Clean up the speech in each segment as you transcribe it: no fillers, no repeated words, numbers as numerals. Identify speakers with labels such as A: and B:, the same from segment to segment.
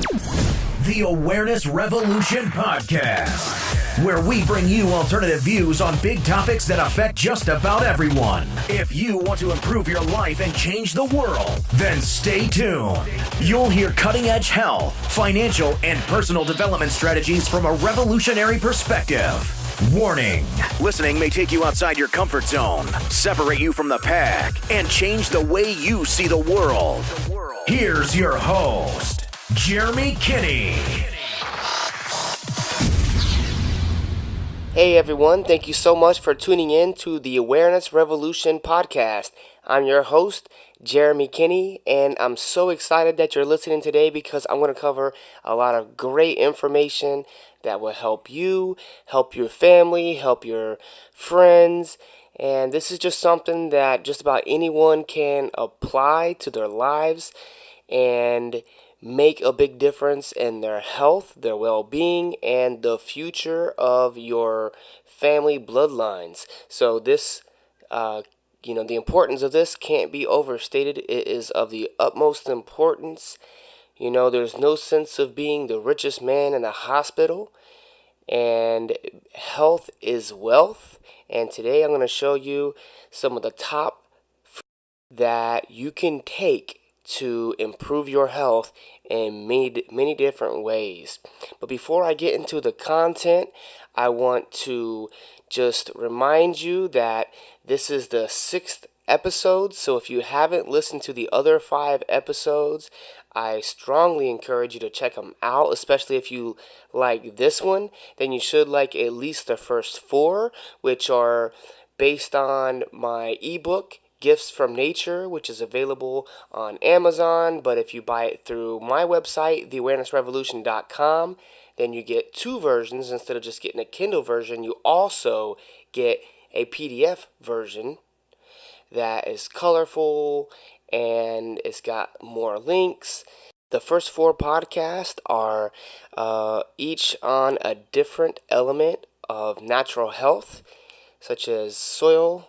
A: The Awareness Revolution Podcast, where we bring you alternative views on big topics that affect just about everyone. If you want to improve your life and change the world, then stay tuned. You'll hear cutting-edge health, financial, and personal development strategies from a revolutionary perspective. Warning: listening may take you outside your comfort zone, separate you from the pack, and change the way you see the world. Here's your host, Jeremy Kinney.
B: Hey everyone, thank you so much for tuning in to the Awareness Revolution Podcast. I'm your host, Jeremy Kinney, and I'm so excited that you're listening today because I'm going to cover a lot of great information that will help you, help your family, help your friends. And this is just something that just about anyone can apply to their lives and make a big difference in their health, their well-being, and the future of your family bloodlines. So this, the importance of this can't be overstated. It is of the utmost importance. There's no sense of being the richest man in the hospital, and health is wealth. And today I'm going to show you some of the top that you can take to improve your health in many different ways. But before I get into the content, I want to just remind you that this is the 6th episode. So if you haven't listened to the other 5 episodes, I strongly encourage you to check them out, especially if you like this one. Then you should like at least the first 4, which are based on my ebook, Gifts from Nature, which is available on Amazon. But if you buy it through my website, theawarenessrevolution.com, then you get 2 versions. Instead of just getting a Kindle version, you also get a PDF version that is colorful and it's got more links. The first 4 podcasts are each on a different element of natural health, such as soil,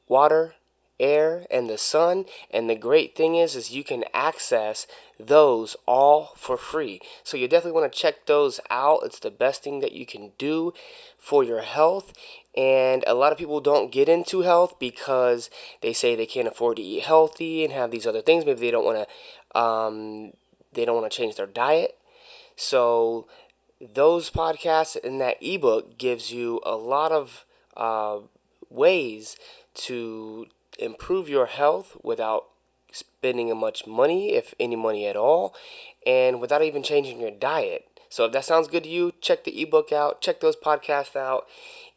B: water, air, and the sun. And the great thing is you can access those all for free. So you definitely want to check those out. It's the best thing that you can do for your health. And a lot of people don't get into health because they say they can't afford to eat healthy and have these other things. Maybe they don't want to change their diet. So those podcasts in that ebook gives you a lot of ways to improve your health without spending much money, if any money at all, and without even changing your diet. So if that sounds good to you, check the ebook out, check those podcasts out.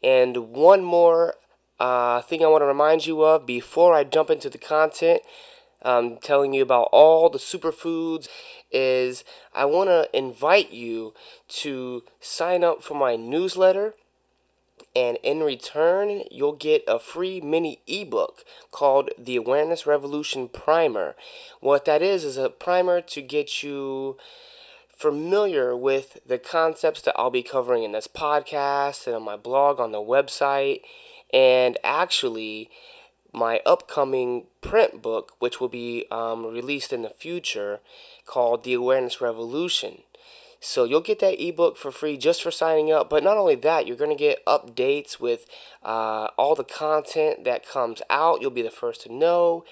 B: And one more thing I want to remind you of before I jump into the content, telling you about all the superfoods, is I want to invite you to sign up for my newsletter. And in return, you'll get a free mini ebook called The Awareness Revolution Primer. What that is a primer to get you familiar with the concepts that I'll be covering in this podcast and on my blog on the website, and actually my upcoming print book, which will be released in the future, called The Awareness Revolution. So you'll get that ebook for free just for signing up. But not only that, you're going to get updates with all the content that comes out. You'll be the first to know.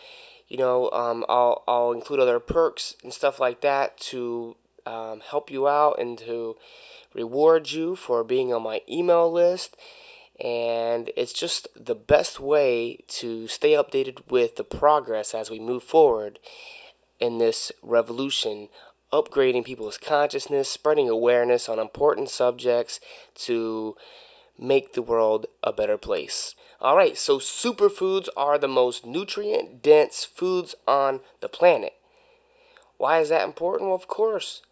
B: I'll include other perks and stuff like that to help you out and to reward you for being on my email list. And it's just the best way to stay updated with the progress as we move forward in this revolution, upgrading people's consciousness, spreading awareness on important subjects to make the world a better place. All right, so superfoods are the most nutrient-dense foods on the planet. Why is that important? Well, of course,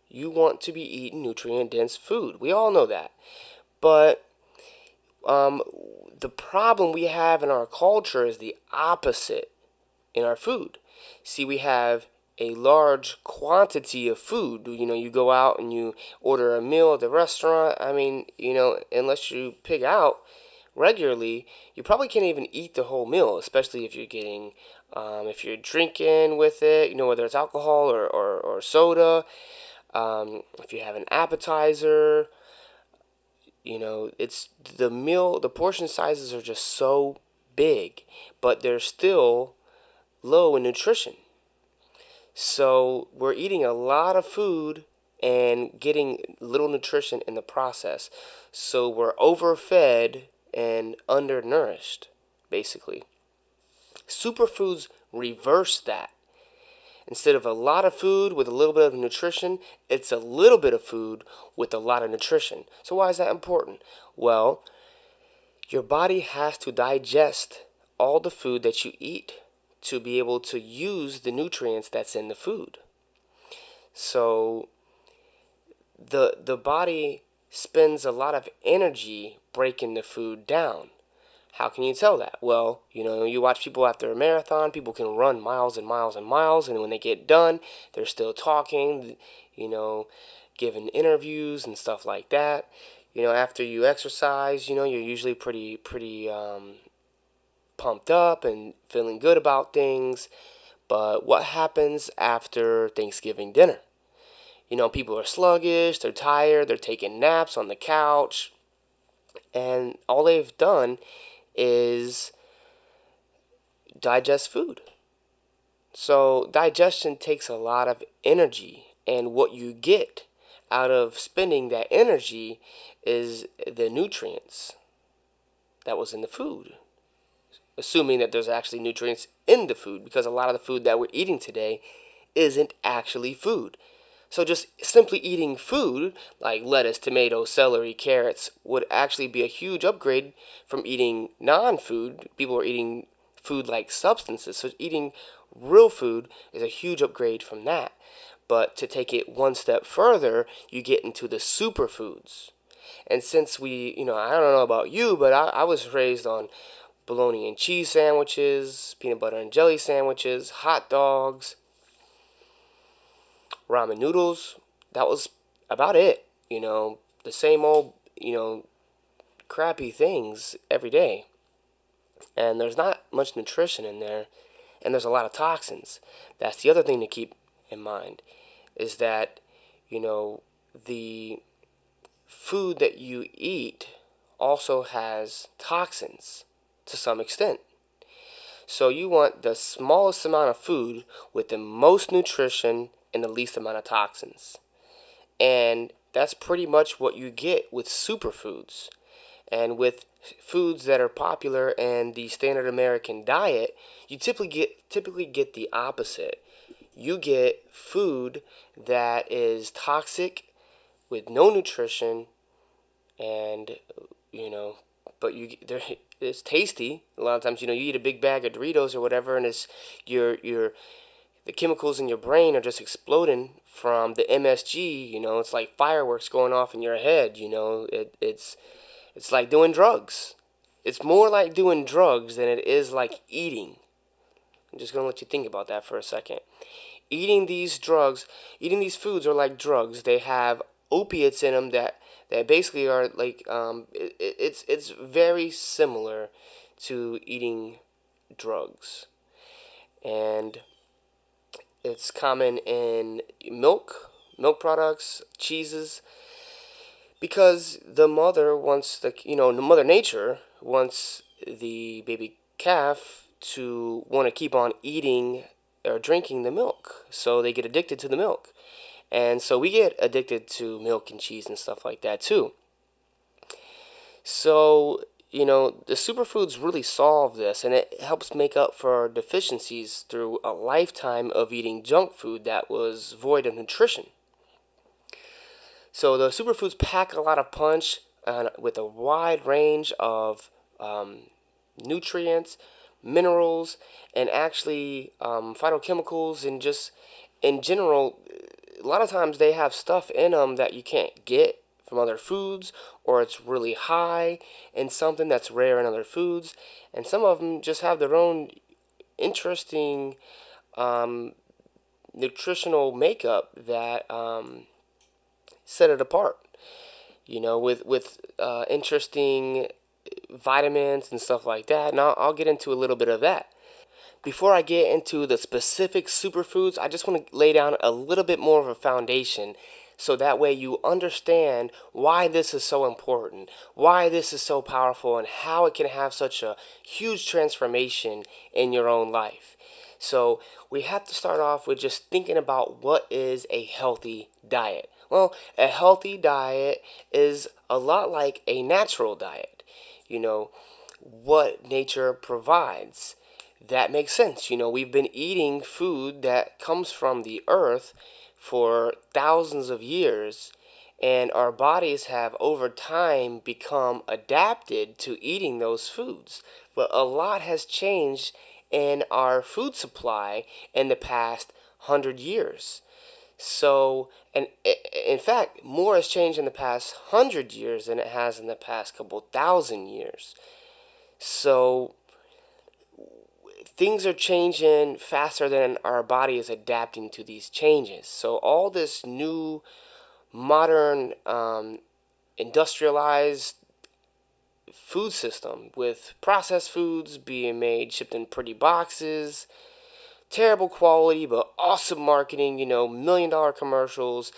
B: you want to be eating nutrient-dense food. We all know that. But the problem we have in our culture is the opposite in our food. See, we have a large quantity of food. You go out and you order a meal at the restaurant. Unless you pig out regularly, you probably can't even eat the whole meal, especially if you're getting If you're drinking with it, whether it's alcohol or soda, if you have an appetizer, it's the portion sizes are just so big, but they're still low in nutrition. So we're eating a lot of food and getting little nutrition in the process. So we're overfed and undernourished, basically. Superfoods reverse that. Instead of a lot of food with a little bit of nutrition, it's a little bit of food with a lot of nutrition. So why is that important? Well, your body has to digest all the food that you eat to be able to use the nutrients that's in the food. So the body spends a lot of energy breaking the food down. How can you tell that? Well, you watch people after a marathon, people can run miles and miles and miles, and when they get done, they're still talking, giving interviews and stuff like that. After you exercise, you're usually pretty pumped up and feeling good about things. But what happens after Thanksgiving dinner? People are sluggish, they're tired, they're taking naps on the couch, and all they've done is digest food. So digestion takes a lot of energy, and what you get out of spending that energy is the nutrients that was in the food, assuming that there's actually nutrients in the food, because a lot of the food that we're eating today isn't actually food. So just simply eating food like lettuce, tomato, celery, carrots would actually be a huge upgrade from eating non-food. People are eating food like substances. So eating real food is a huge upgrade from that. But to take it one step further, you get into the superfoods. And since I don't know about you, but I was raised on bologna and cheese sandwiches, peanut butter and jelly sandwiches, hot dogs, ramen noodles. That was about it. The same old, crappy things every day. And there's not much nutrition in there, and there's a lot of toxins. That's the other thing to keep in mind, is that, the food that you eat also has toxins to some extent. So you want the smallest amount of food with the most nutrition and the least amount of toxins. And that's pretty much what you get with superfoods. And with foods that are popular in the standard American diet, you typically get the opposite. You get food that is toxic with no nutrition, and but it's tasty. A lot of times, you eat a big bag of Doritos or whatever, and it's the chemicals in your brain are just exploding from the MSG. It's like fireworks going off in your head. It's like doing drugs. It's more like doing drugs than it is like eating. I'm just going to let you think about that for a second. Eating these foods are like drugs. They have opiates in them that basically are like, it's very similar to eating drugs. And it's common in milk products, cheeses, because the mother wants Mother Nature wants the baby calf to want to keep on eating or drinking the milk, so they get addicted to the milk. And so we get addicted to milk and cheese and stuff like that too. So, the superfoods really solve this, and it helps make up for our deficiencies through a lifetime of eating junk food that was void of nutrition. So the superfoods pack a lot of punch with a wide range of nutrients, minerals, and actually phytochemicals, and just in general, a lot of times they have stuff in them that you can't get from other foods, or it's really high in something that's rare in other foods, and some of them just have their own interesting nutritional makeup that set it apart, with interesting vitamins and stuff like that, and I'll get into a little bit of that. before I get into the specific superfoods, I just want to lay down a little bit more of a foundation so that way you understand why this is so important, why this is so powerful, and how it can have such a huge transformation in your own life. So we have to start off with just thinking about what is a healthy diet. Well, a healthy diet is a lot like a natural diet. What nature provides. That makes sense. We've been eating food that comes from the earth for thousands of years, and our bodies have over time become adapted to eating those foods. But a lot has changed in our food supply in the past 100 years. So, and in fact, more has changed in the past 100 years than it has in the past couple thousand years. So, things are changing faster than our body is adapting to these changes. So all this new, modern, industrialized food system with processed foods being made, shipped in pretty boxes, terrible quality but awesome marketing, $1 million commercials,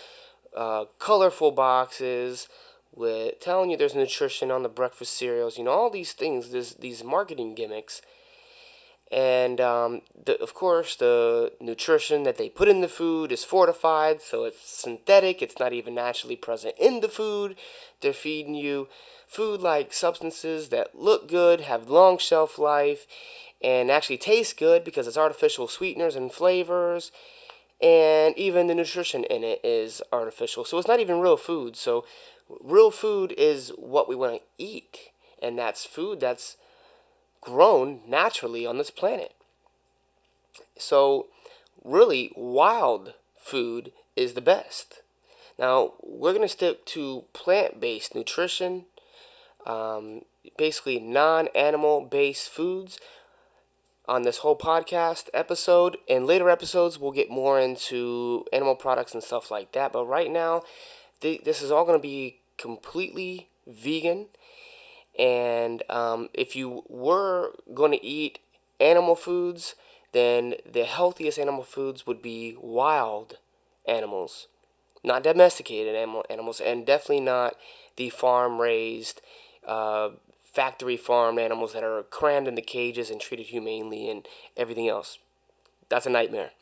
B: colorful boxes with telling you there's nutrition on the breakfast cereals, all these things, these marketing gimmicks. And of course, the nutrition that they put in the food is fortified, so it's synthetic. It's not even naturally present in the food. They're feeding you food-like substances that look good, have long shelf life, and actually taste good because it's artificial sweeteners and flavors. And even the nutrition in it is artificial. So it's not even real food. So real food is what we want to eat. And that's food that's grown naturally on this planet. So really, wild food is the best. Now, we're going to stick to plant-based nutrition, basically non-animal based foods on this whole podcast episode. In later episodes, we'll get more into animal products and stuff like that. But right now, this is all going to be completely vegan. And if you were going to eat animal foods, then the healthiest animal foods would be wild animals, not domesticated animals, and definitely not the farm-raised, factory-farmed animals that are crammed into cages and treated humanely and everything else. That's a nightmare.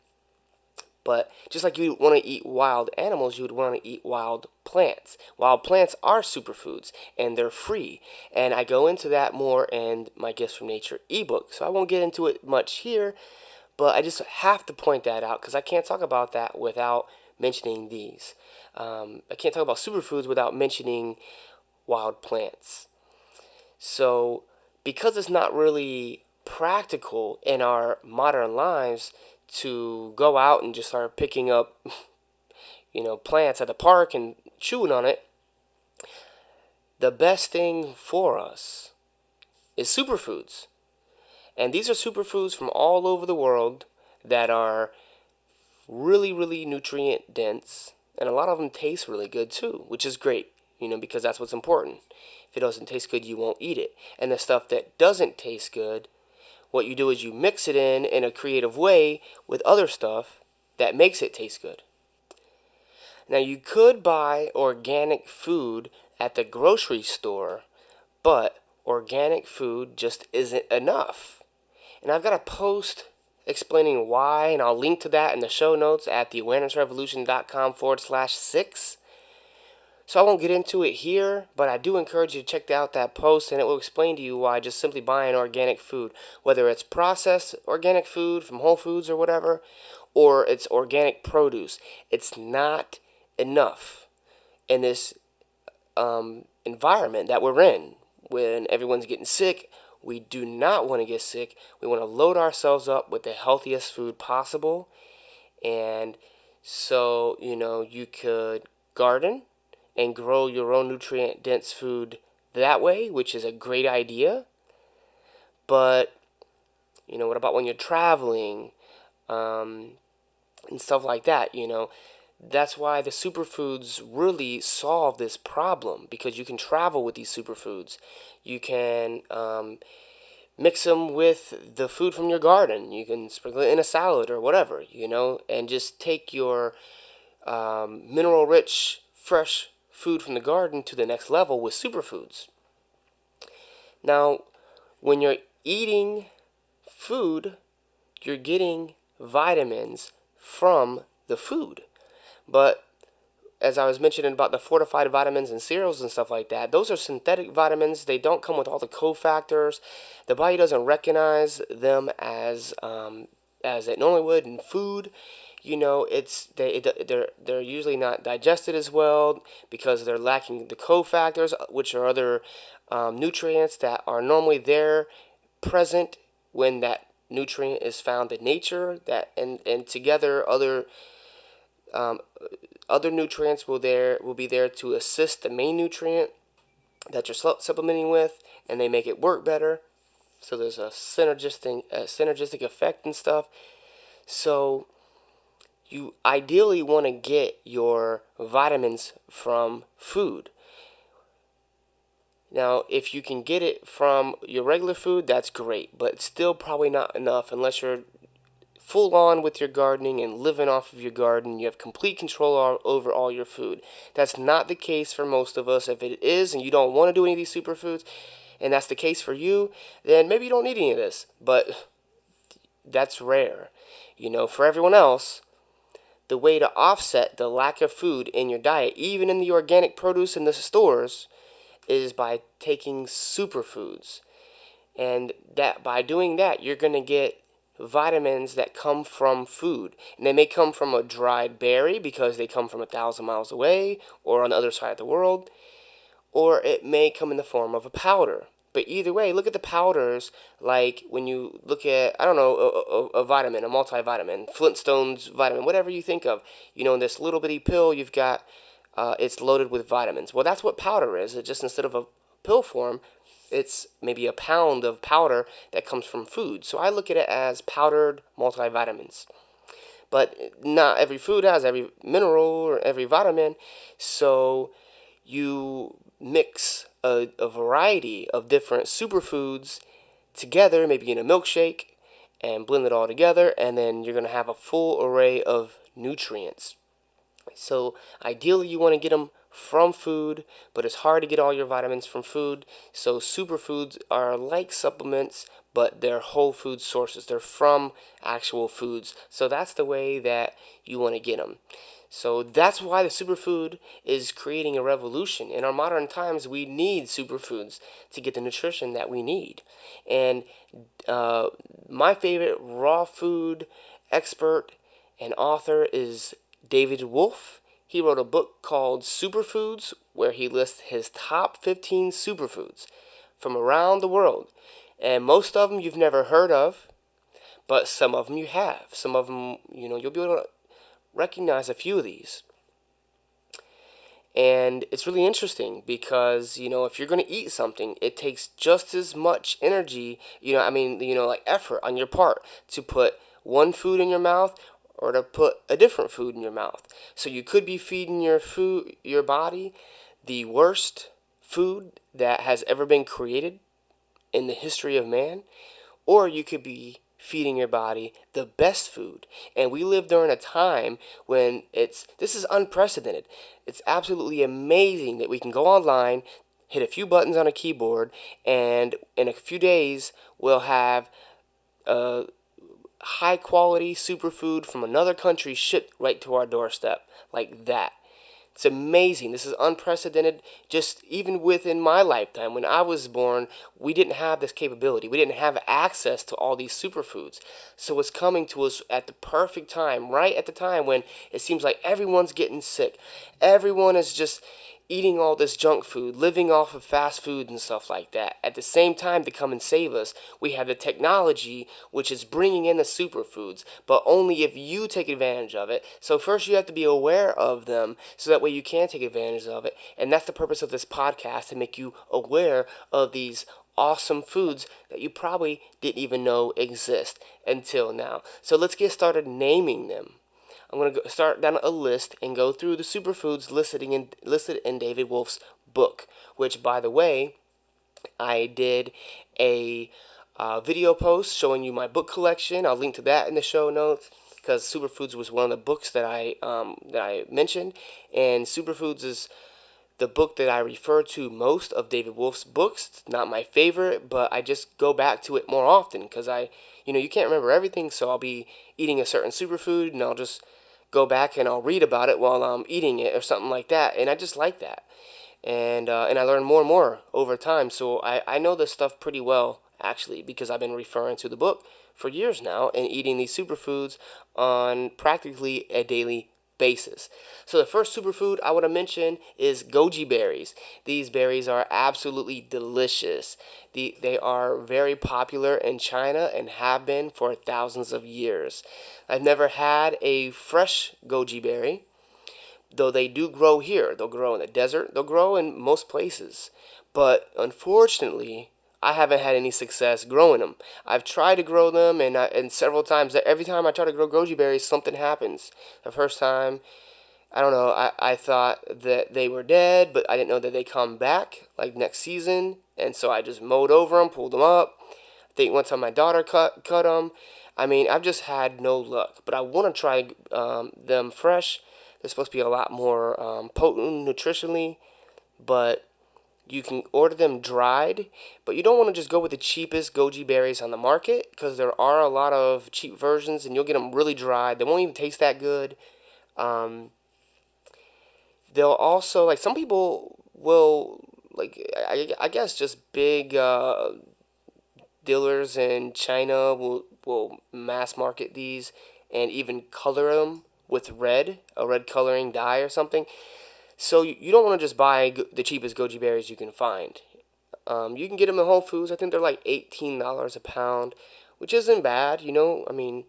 B: But just like you want to eat wild animals, you would want to eat wild plants. Wild plants are superfoods, and they're free. And I go into that more in my Gifts from Nature ebook. So I won't get into it much here, but I just have to point that out because I can't talk about that without mentioning these. I can't talk about superfoods without mentioning wild plants. So because it's not really practical in our modern lives to go out and just start picking up, plants at the park and chewing on it, the best thing for us is superfoods. And these are superfoods from all over the world that are really, really nutrient dense. And a lot of them taste really good too, which is great, because that's what's important. If it doesn't taste good, you won't eat it. And the stuff that doesn't taste good, what you do is you mix it in a creative way with other stuff that makes it taste good. Now, you could buy organic food at the grocery store, but organic food just isn't enough. And I've got a post explaining why, and I'll link to that in the show notes at theawarenessrevolution.com/6. So I won't get into it here, but I do encourage you to check out that post, and it will explain to you why just simply buying organic food, whether it's processed organic food from Whole Foods or whatever, or it's organic produce, it's not enough in this environment that we're in. When everyone's getting sick, we do not want to get sick. We want to load ourselves up with the healthiest food possible. And so, you could garden and grow your own nutrient-dense food that way, which is a great idea. But, what about when you're traveling and stuff like that, That's why the superfoods really solve this problem, because you can travel with these superfoods. You can mix them with the food from your garden. You can sprinkle it in a salad or whatever, and just take your mineral-rich, fresh food from the garden to the next level with superfoods. Now, when you're eating food, you're getting vitamins from the food. But as I was mentioning about the fortified vitamins and cereals and stuff like that, those are synthetic vitamins. They don't come with all the cofactors. The body doesn't recognize them as it normally would in food. They're usually not digested as well because they're lacking the cofactors, which are other nutrients that are normally there present when that nutrient is found in nature. And together other nutrients will be there to assist the main nutrient that you're supplementing with, and they make it work better. So there's a synergistic effect and stuff. So you ideally want to get your vitamins from food. Now, if you can get it from your regular food, that's great, but it's still probably not enough unless you're full on with your gardening and living off of your garden. You have complete control over all your food. That's not the case for most of us. If it is and you don't want to do any of these superfoods, and that's the case for you, then maybe you don't need any of this, but that's rare. For everyone else, the way to offset the lack of food in your diet, even in the organic produce in the stores, is by taking superfoods. And that by doing that, you're going to get vitamins that come from food. And they may come from a dried berry because they come from 1,000 miles away or on the other side of the world, or it may come in the form of a powder. But either way, look at the powders, like when you look at, I don't know, a vitamin, a multivitamin, Flintstones vitamin, whatever you think of. In this little bitty pill, you've got, it's loaded with vitamins. Well, that's what powder is. It just, instead of a pill form, it's maybe a pound of powder that comes from food. So I look at it as powdered multivitamins. But not every food has every mineral or every vitamin. So you mix a variety of different superfoods together, maybe in a milkshake, and blend it all together, and then you're going to have a full array of nutrients. So ideally you want to get them from food, but it's hard to get all your vitamins from food. So superfoods are like supplements, but they're whole food sources. They're from actual foods. So that's the way that you want to get them. So that's why the superfood is creating a revolution. In our modern times, we need superfoods to get the nutrition that we need. And my favorite raw food expert and author is David Wolfe. He wrote a book called Superfoods, where he lists his top 15 superfoods from around the world. And most of them you've never heard of, but some of them you have. Some of them, you'll be able to recognize a few of these. And it's really interesting because, if you're going to eat something, it takes just as much energy, like effort on your part to put one food in your mouth or to put a different food in your mouth. So you could be feeding your body the worst food that has ever been created in the history of man, or you could be feeding your body the best food. And we live during a time when this is unprecedented. It's absolutely amazing that we can go online, hit a few buttons on a keyboard, and in a few days we'll have high quality superfood from another country shipped right to our doorstep like that. It's amazing. This is unprecedented. Just even within my lifetime, when I was born, we didn't have this capability. We didn't have access to all these superfoods. So it's coming to us at the perfect time, right at the time when it seems like everyone's getting sick. Everyone is just eating all this junk food, living off of fast food and stuff like that. At the same time, to come and save us, we have the technology which is bringing in the superfoods, but only if you take advantage of it. So first you have to be aware of them so that way you can take advantage of it. And that's the purpose of this podcast, to make you aware of these awesome foods that you probably didn't even know exist until now. So let's get started naming them. I'm going to start down a list and go through the superfoods listed in David Wolfe's book, which, by the way, I did a video post showing you my book collection. I'll link to that in the show notes, because Superfoods was one of the books that I mentioned, and Superfoods is the book that I refer to most of David Wolf's books. It's not my favorite, but I just go back to it more often because you can't remember everything, so I'll be eating a certain superfood and I'll just go back and I'll read about it while I'm eating it or something like that, and I just like that. And I learn more and more over time, so I know this stuff pretty well, actually, because I've been referring to the book for years now and eating these superfoods on practically a daily basis. So the first superfood I want to mention is goji berries. These berries are absolutely delicious. They are very popular in China and have been for thousands of years. I've never had a fresh goji berry, though they do grow here. They'll grow in the desert. They'll grow in most places. But unfortunately, I haven't had any success growing them. I've tried to grow them, and several times, every time I try to grow goji berries, something happens. The first time, I don't know, I thought that they were dead, but I didn't know that they come back, like next season, and so I just mowed over them, pulled them up. I think one time my daughter cut them. I mean, I've just had no luck, but I want to try them fresh. They're supposed to be a lot more potent nutritionally, but you can order them dried, but you don't want to just go with the cheapest goji berries on the market, because there are a lot of cheap versions and you'll get them really dried. They won't even taste that good. They'll also, like, some people will, like, I guess just big dealers in China will mass market these and even color them with a red coloring dye or something. So you don't want to just buy the cheapest goji berries you can find. You can get them in Whole Foods. I think they're like $18 a pound, which isn't bad. I mean,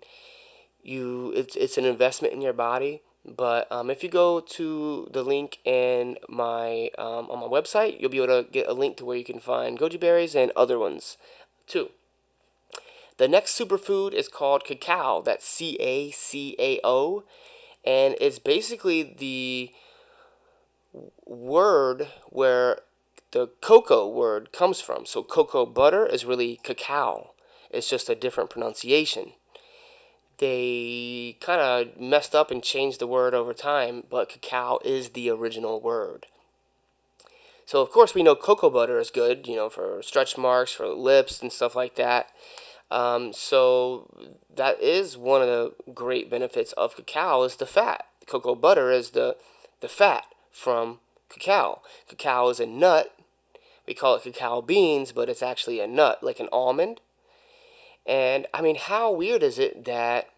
B: it's an investment in your body. But if you go to the link in my on my website, you'll be able to get a link to where you can find goji berries and other ones too. The next superfood is called cacao. That's CACAO, and it's basically the word where the cocoa word comes from. So cocoa butter is really cacao. It's just a different pronunciation. They kind of messed up and changed the word over time, but cacao is the original word. So of course we know cocoa butter is good, for stretch marks, for lips and stuff like that. So that is one of the great benefits of cacao, is the fat. Cocoa butter is the fat from cacao. Cacao is a nut. We call it cacao beans, but it's actually a nut, like an almond. And I mean, how weird is it that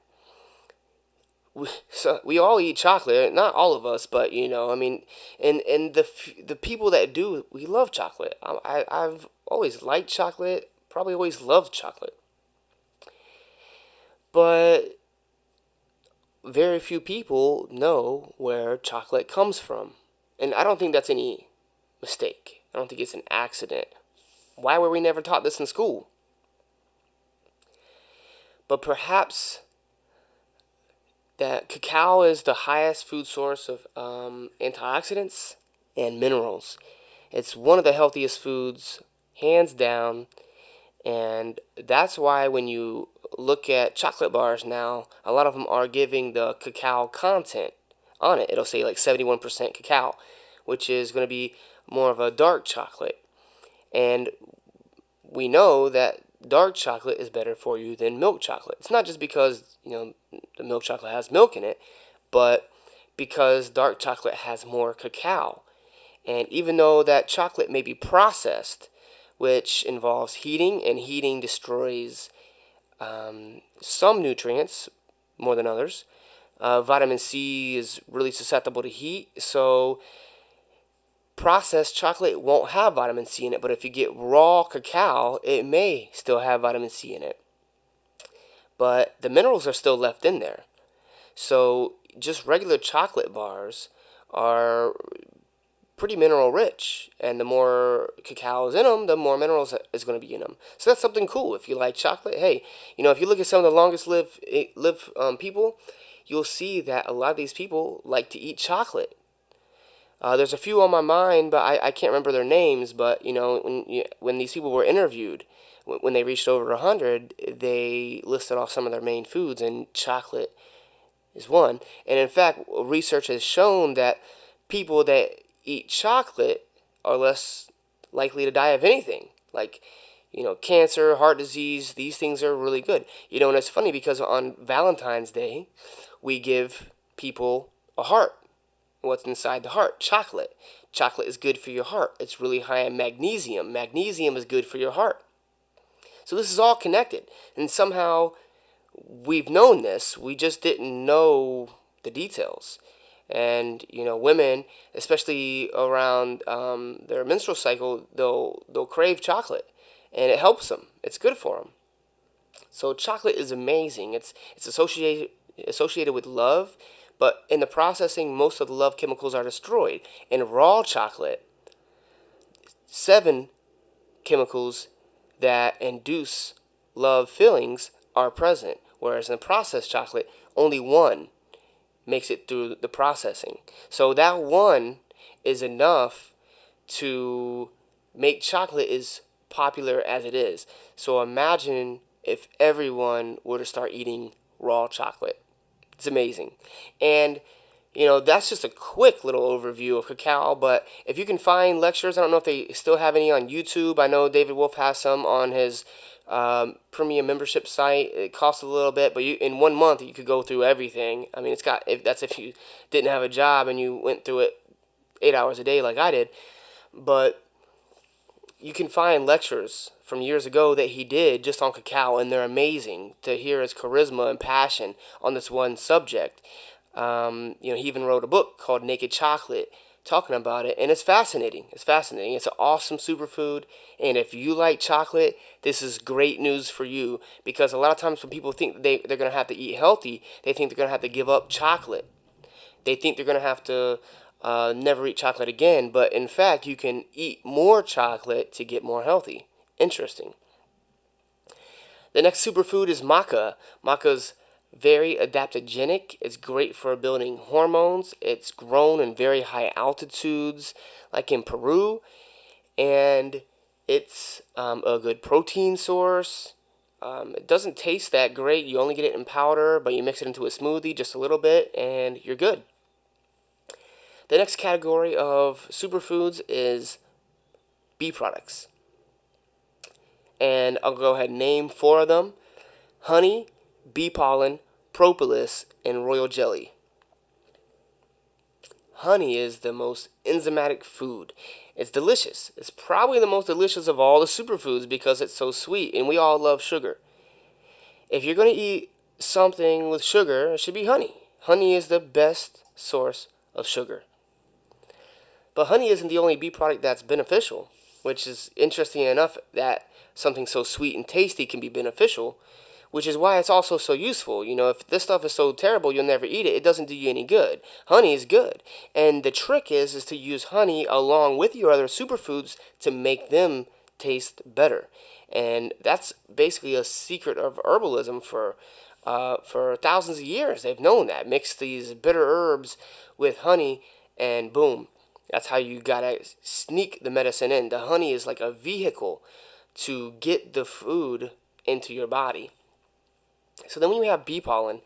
B: we all eat chocolate? Not all of us, but I mean, and the people that do, we love chocolate. I've always liked chocolate, probably always loved chocolate, but very few people know where chocolate comes from. And I don't think that's any mistake. I don't think it's an accident. Why were we never taught this in school? But perhaps that cacao is the highest food source of antioxidants and minerals. It's one of the healthiest foods, hands down. And that's why when you look at chocolate bars now, a lot of them are giving the cacao content on it. It'll say like 71% cacao, which is going to be more of a dark chocolate. And we know that dark chocolate is better for you than milk chocolate. It's not just because, the milk chocolate has milk in it, but because dark chocolate has more cacao. And even though that chocolate may be processed, which involves heating, and heating destroys some nutrients more than others, vitamin C is really susceptible to heat, so processed chocolate won't have vitamin C in it, but if you get raw cacao, it may still have vitamin C in it. But the minerals are still left in there. So just regular chocolate bars are pretty mineral rich, and the more cacao is in them, the more minerals is going to be in them. So that's something cool. If you like chocolate, hey, if you look at some of the longest live people, you'll see that a lot of these people like to eat chocolate. There's a few on my mind, but I can't remember their names. But when these people were interviewed, when they reached over 100, they listed off some of their main foods, and chocolate is one. And in fact, research has shown that people that eat chocolate are less likely to die of anything, like cancer, heart disease. These things are really good. And it's funny because on Valentine's Day, we give people a heart. What's inside the heart? Chocolate. Chocolate is good for your heart. It's really high in magnesium. Magnesium is good for your heart. So this is all connected. And somehow we've known this. We just didn't know the details. And women, especially around their menstrual cycle, they'll crave chocolate, and it helps them. It's good for them. So chocolate is amazing. It's associated with love. But in the processing, most of the love chemicals are destroyed. In raw chocolate, 7 chemicals that induce love feelings are present, whereas in processed chocolate, only 1 makes it through the processing. So that 1 is enough to make chocolate as popular as it is. So imagine if everyone were to start eating raw chocolate. It's amazing. And, that's just a quick little overview of cacao. But if you can find lectures, I don't know if they still have any on YouTube. I know David Wolf has some on his premium membership site. It costs a little bit, but in 1 month you could go through everything. I mean, that's if you didn't have a job and you went through it 8 hours a day like I did. But you can find lectures from years ago that he did just on cacao, and they're amazing to hear his charisma and passion on this one subject. He even wrote a book called Naked Chocolate talking about it, and it's fascinating. It's fascinating. It's an awesome superfood, and if you like chocolate, this is great news for you, because a lot of times when people think they're going to have to eat healthy, they think they're going to have to give up chocolate. They think they're going to have to never eat chocolate again, but in fact, you can eat more chocolate to get more healthy. Interesting. The next superfood is maca. Maca's very adaptogenic. It's great for building hormones. It's grown in very high altitudes, like in Peru, and it's a good protein source. It doesn't taste that great. You only get it in powder, but you mix it into a smoothie just a little bit, and you're good. The next category of superfoods is bee products. And I'll go ahead and name 4 of them: honey, bee pollen, propolis, and royal jelly. Honey is the most enzymatic food. It's delicious. It's probably the most delicious of all the superfoods because it's so sweet, and we all love sugar. If you're going to eat something with sugar, it should be honey. Honey is the best source of sugar. But honey isn't the only bee product that's beneficial, which is interesting enough that something so sweet and tasty can be beneficial, which is why it's also so useful. If this stuff is so terrible you'll never eat it, it doesn't do you any good. Honey is good. And the trick is to use honey along with your other superfoods to make them taste better. And that's basically a secret of herbalism for thousands of years. They've known that. Mix these bitter herbs with honey and boom. That's how you gotta sneak the medicine in. The honey is like a vehicle to get the food into your body. So then when you have bee pollen,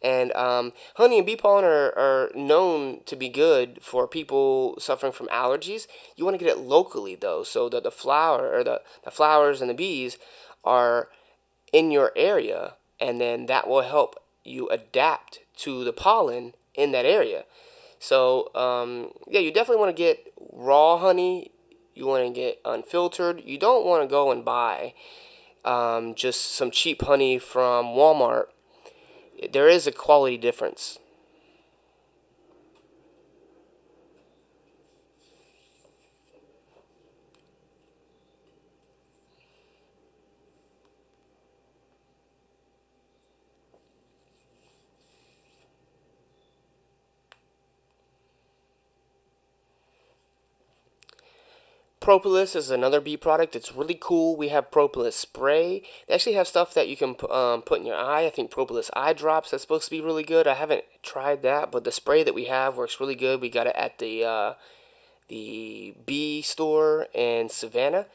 B: and honey and bee pollen are known to be good for people suffering from allergies. You want to get it locally though, so that the flowers and the bees are in your area, and then that will help you adapt to the pollen in that area. So, you definitely want to get raw honey. You want to get unfiltered. You don't want to go and buy just some cheap honey from Walmart. There is a quality difference. Propolis is another bee product. It's really cool. We have Propolis spray. They actually have stuff that you can put in your eye. I think Propolis eye drops. That's supposed to be really good. I haven't tried that, but the spray that we have works really good. We got it at the bee store in Savannah.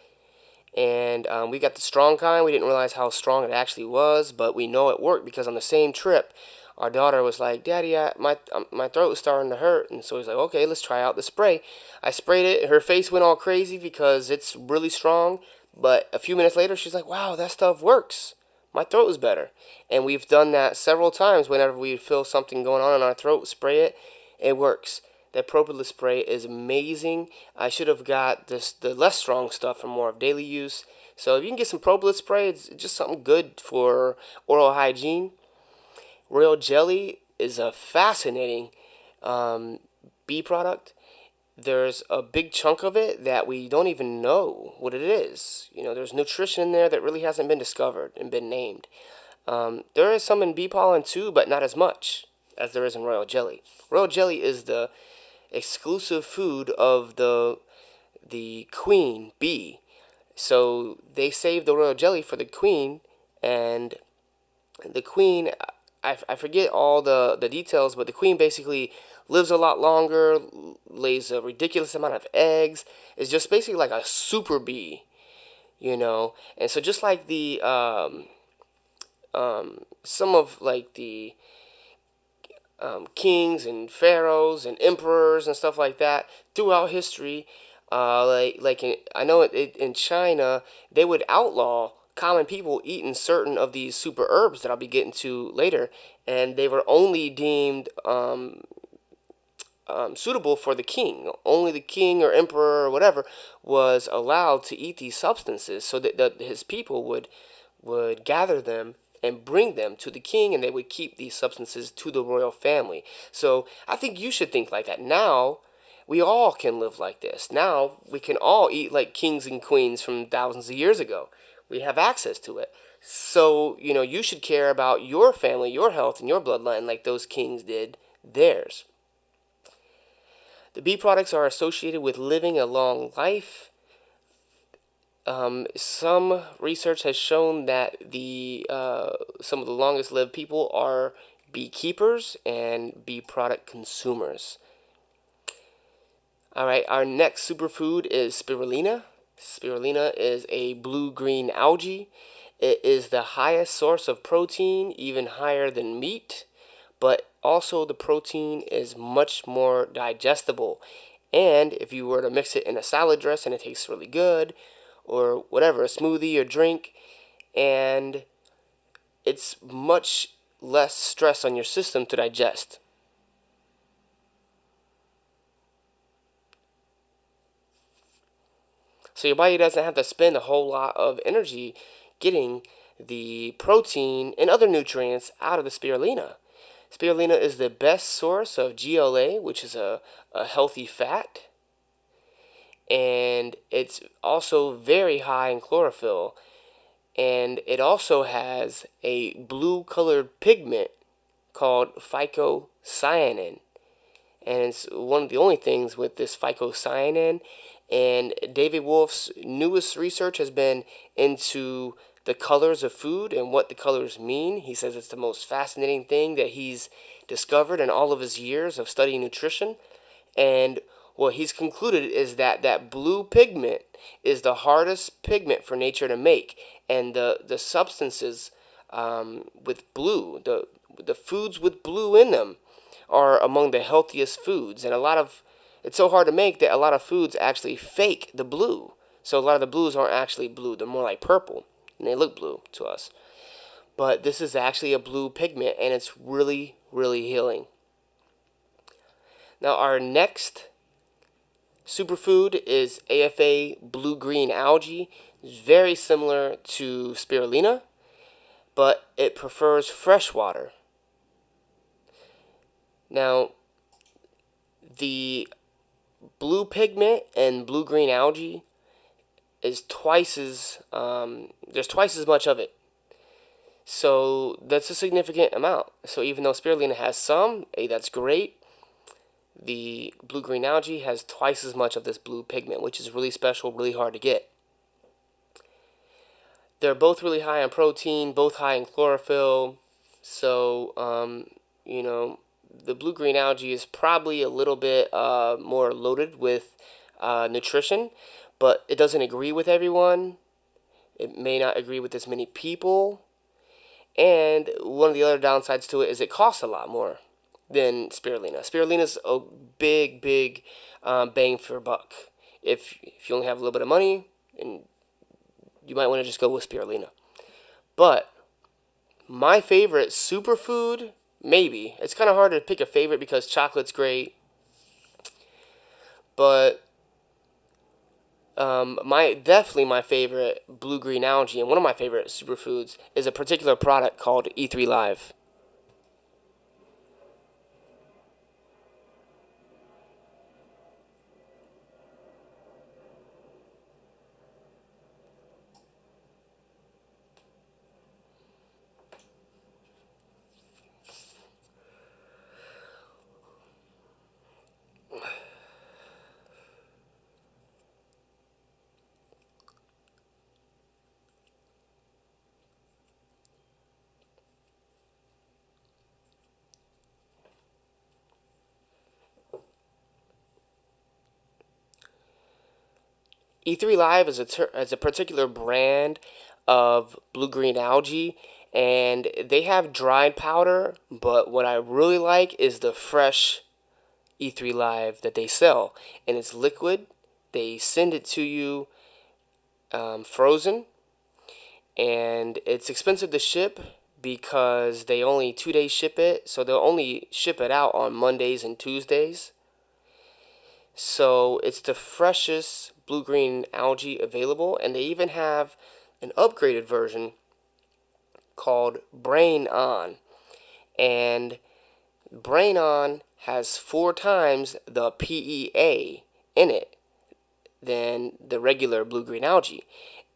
B: And we got the strong kind. We didn't realize how strong it actually was, but we know it worked because on the same trip, our daughter was like, "Daddy, my throat is starting to hurt." And so he's like, "Okay, let's try out the spray." I sprayed it. Her face went all crazy because it's really strong. But a few minutes later, she's like, "Wow, that stuff works. My throat is better." And we've done that several times. Whenever we feel something going on in our throat, spray it. It works. That Propolis spray is amazing. I should have got the less strong stuff for more of daily use. So if you can get some Propolis spray, it's just something good for oral hygiene. Royal jelly is a fascinating bee product. There's a big chunk of it that we don't even know what it is. There's nutrition in there that really hasn't been discovered and been named. There is some in bee pollen too, but not as much as there is in royal jelly. Royal jelly is the exclusive food of the queen bee. So they save the royal jelly for the queen, and the queen, I forget all the details, but the queen basically lives a lot longer, lays a ridiculous amount of eggs, is just basically like a super bee, And so just like the some of like the kings and pharaohs and emperors and stuff like that throughout history, I know in China they would outlaw common people eating certain of these super herbs that I'll be getting to later, and they were only deemed suitable for the king. Only the king or emperor or whatever was allowed to eat these substances, so that his people would gather them and bring them to the king, and they would keep these substances to the royal family. So I think you should think like that. Now we all can live like this. Now we can all eat like kings and queens from thousands of years ago. We have access to it. So, you should care about your family, your health, and your bloodline like those kings did theirs. The bee products are associated with living a long life. Some research has shown that some of the longest lived people are beekeepers and bee product consumers. All right, our next superfood is spirulina. Spirulina is a blue-green algae. It is the highest source of protein, even higher than meat, but also the protein is much more digestible. And if you were to mix it in a salad dressing, it tastes really good, or whatever, a smoothie or drink, and it's much less stress on your system to digest. So your body doesn't have to spend a whole lot of energy getting the protein and other nutrients out of the spirulina. Spirulina is the best source of GLA, which is a healthy fat. And it's also very high in chlorophyll. And it also has a blue-colored pigment called phycocyanin. And it's one of the only things with this phycocyanin. And David Wolf's newest research has been into the colors of food and what the colors mean. He says it's the most fascinating thing that he's discovered in all of his years of studying nutrition. And what he's concluded is that blue pigment is the hardest pigment for nature to make. And the substances with blue, the foods with blue in them, are among the healthiest foods. And it's so hard to make that a lot of foods actually fake the blue. So a lot of the blues aren't actually blue. They're more like purple, and they look blue to us. But this is actually a blue pigment, and it's really, really healing. Now our next superfood is AFA blue-green algae. It's very similar to spirulina, but it prefers fresh water. Now, the blue pigment and blue-green algae is there's twice as much of it. So that's a significant amount. So even though spirulina has some, that's great. The blue-green algae has twice as much of this blue pigment, which is really special, really hard to get. They're both really high in protein, both high in chlorophyll. So, the blue-green algae is probably a little bit more loaded with nutrition, but it doesn't agree with everyone. It may not agree with as many people. And one of the other downsides to it is it costs a lot more than spirulina. Spirulina's a big bang for buck. If you only have a little bit of money, and you might want to just go with spirulina. But my favorite superfood, maybe. It's kind of hard to pick a favorite because chocolate's great. But definitely my favorite blue-green algae and one of my favorite superfoods is a particular product called E3 Live. E3 Live is a particular brand of blue-green algae, and they have dried powder, but what I really like is the fresh E3 Live that they sell, and it's liquid. They send it to you frozen, and it's expensive to ship because they only 2 days ship it, so they'll only ship it out on Mondays and Tuesdays. So it's the freshest blue-green algae available, and they even have an upgraded version called Brain On. And Brain On has 4 times the PEA in it than the regular blue-green algae.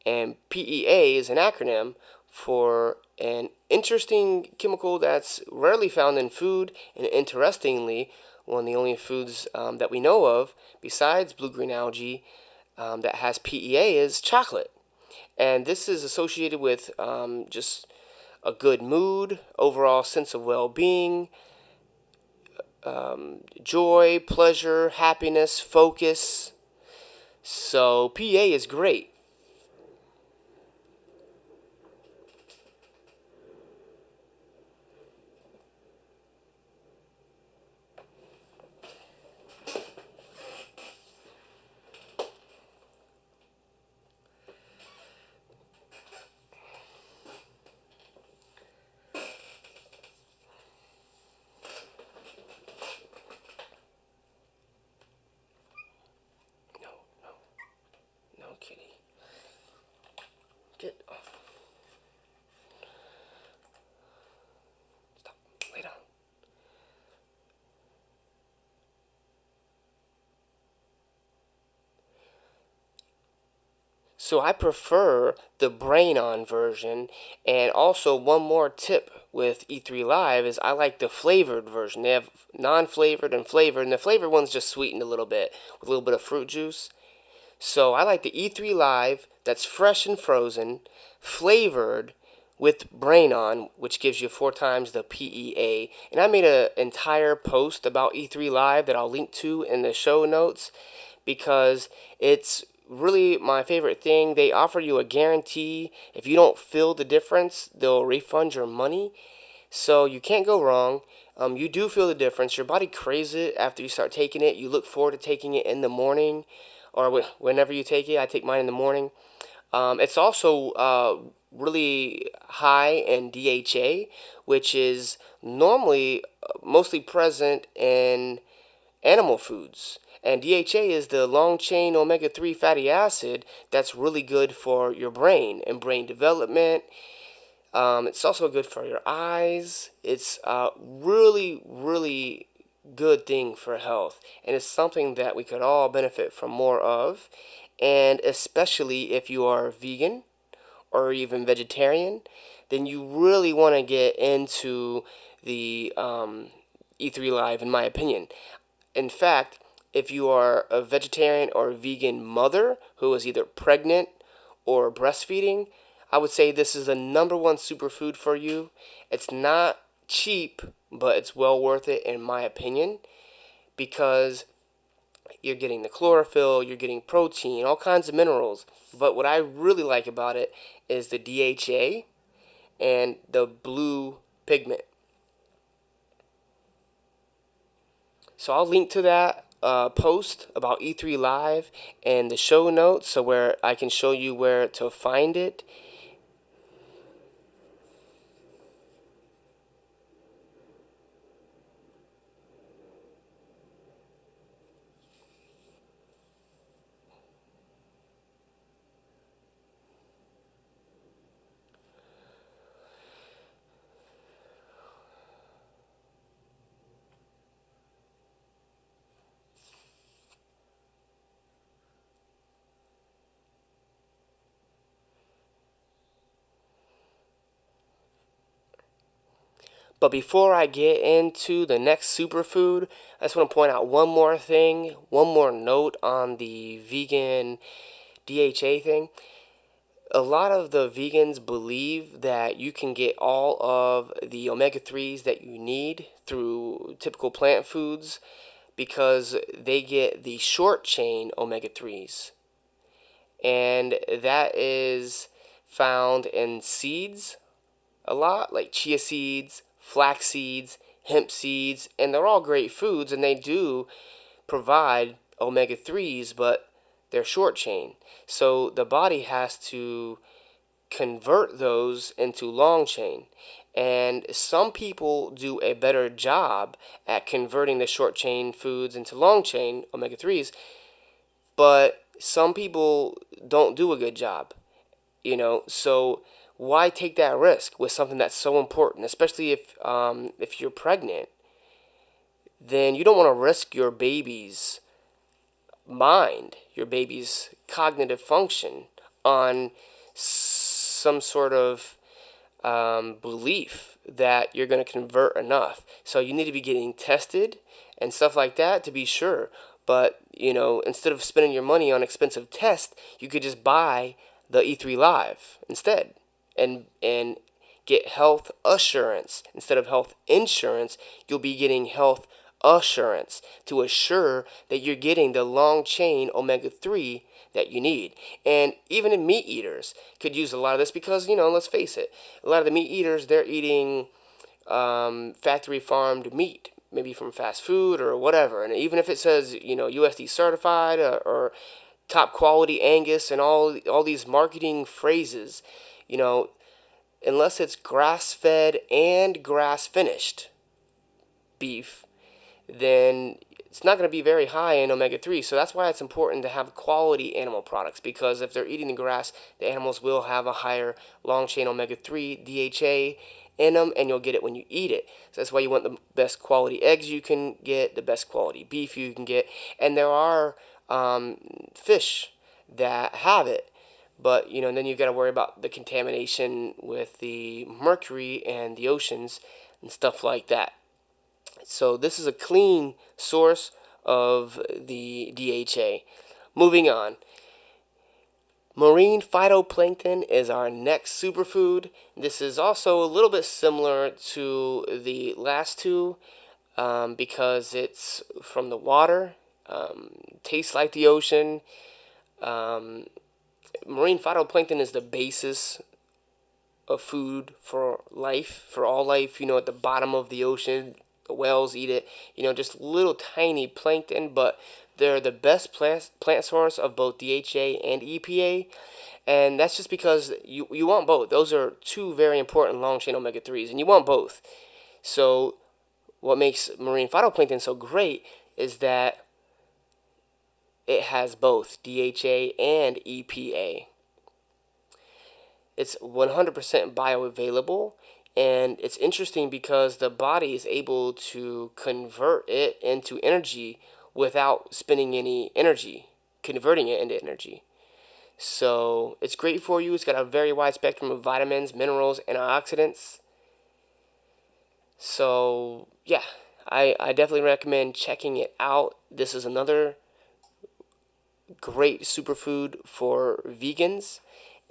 B: And PEA is an acronym for an interesting chemical that's rarely found in food, and interestingly, one of the only foods that we know of besides blue-green algae that has PEA is chocolate. And this is associated with just a good mood, overall sense of well-being, joy, pleasure, happiness, focus. So PEA is great. No, kitty. Get off. Stop. Lay down. So I prefer the Brain On version, and also one more tip with E3 Live is I like the flavored version. They have non-flavored and flavored, and the flavored one's just sweetened a little bit with a little bit of fruit juice. So I like the E3 Live that's fresh and frozen, flavored with Brain On, which gives you 4 times the PEA. And I made an entire post about E3 Live that I'll link to in the show notes because it's really my favorite thing. They offer you a guarantee. If you don't feel the difference, they'll refund your money. So you can't go wrong. You do feel the difference. Your body craves it after you start taking it. You look forward to taking it in the morning or whenever you take it. I take mine in the morning. It's also really high in DHA, which is normally mostly present in animal foods. And DHA is the long-chain omega-3 fatty acid that's really good for your brain and brain development. It's also good for your eyes. It's a really good thing for health. And it's something that we could all benefit from more of. And especially if you are vegan or even vegetarian, then you really want to get into the E3 Live, in my opinion. In fact, if you are a vegetarian or vegan mother who is either pregnant or breastfeeding, I would say this is the number one superfood for you. It's not cheap, but it's well worth it in my opinion, because you're getting the chlorophyll, you're getting protein, all kinds of minerals. But what I really like about it is the DHA and the blue pigment. So I'll link to that post about E3 Live and the show notes, so where I can show you where to find it. But before I get into the next superfood, I just want to point out one more thing, one more note on the vegan DHA thing. A lot of the vegans believe that you can get all of the omega-3s that you need through typical plant foods because they get the short chain omega-3s. And that is found in seeds a lot, like chia seeds, flax seeds, hemp seeds, and they're all great foods, and they do provide omega-3s, but they're short chain. So the body has to convert those into long chain. And some people do a better job at converting the short chain foods into long chain omega-3s, but some people don't do a good job, so why take that risk with something that's so important, especially if you're pregnant? Then you don't want to risk your baby's mind, your baby's cognitive function on some sort of belief that you're going to convert enough. So you need to be getting tested and stuff like that to be sure. But, instead of spending your money on expensive tests, you could just buy the E3 Live instead and get health assurance. Instead of health insurance, you'll be getting health assurance to assure that you're getting the long chain omega-3 that you need. And even in meat eaters could use a lot of this because, let's face it, a lot of the meat eaters, they're eating factory farmed meat, maybe from fast food or whatever. And even if it says, USD certified or top quality Angus and all these marketing phrases, unless it's grass-fed and grass-finished beef, then it's not going to be very high in omega-3. So that's why it's important to have quality animal products, because if they're eating the grass, the animals will have a higher long-chain omega-3 DHA in them, and you'll get it when you eat it. So that's why you want the best quality eggs you can get, the best quality beef you can get. And there are fish that have it, but then you've got to worry about the contamination with the mercury and the oceans and stuff like that. So this is a clean source of the DHA. Moving on. Marine phytoplankton is our next superfood. This is also a little bit similar to the last two because it's from the water, tastes like the ocean. Marine phytoplankton is the basis of food for life, for all life. At the bottom of the ocean, the whales eat it. Just little tiny plankton, but they're the best plant source of both DHA and EPA. And that's just because you want both. Those are two very important long-chain omega-3s, and you want both. So what makes marine phytoplankton so great is that it has both DHA and EPA. It's 100% bioavailable, and it's interesting because the body is able to convert it into energy without spending any energy, converting it into energy. So it's great for you. It's got a very wide spectrum of vitamins, minerals, and antioxidants. So yeah, I definitely recommend checking it out. This is another great superfood for vegans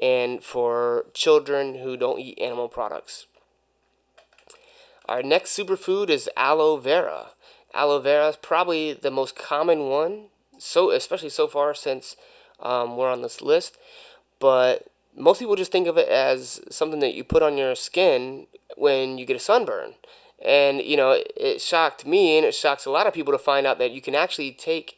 B: and for children who don't eat animal products. Our next superfood is aloe vera. Aloe vera is probably the most common one, so especially so far since we're on this list. But most people just think of it as something that you put on your skin when you get a sunburn. And, it shocked me and it shocks a lot of people to find out that you can actually take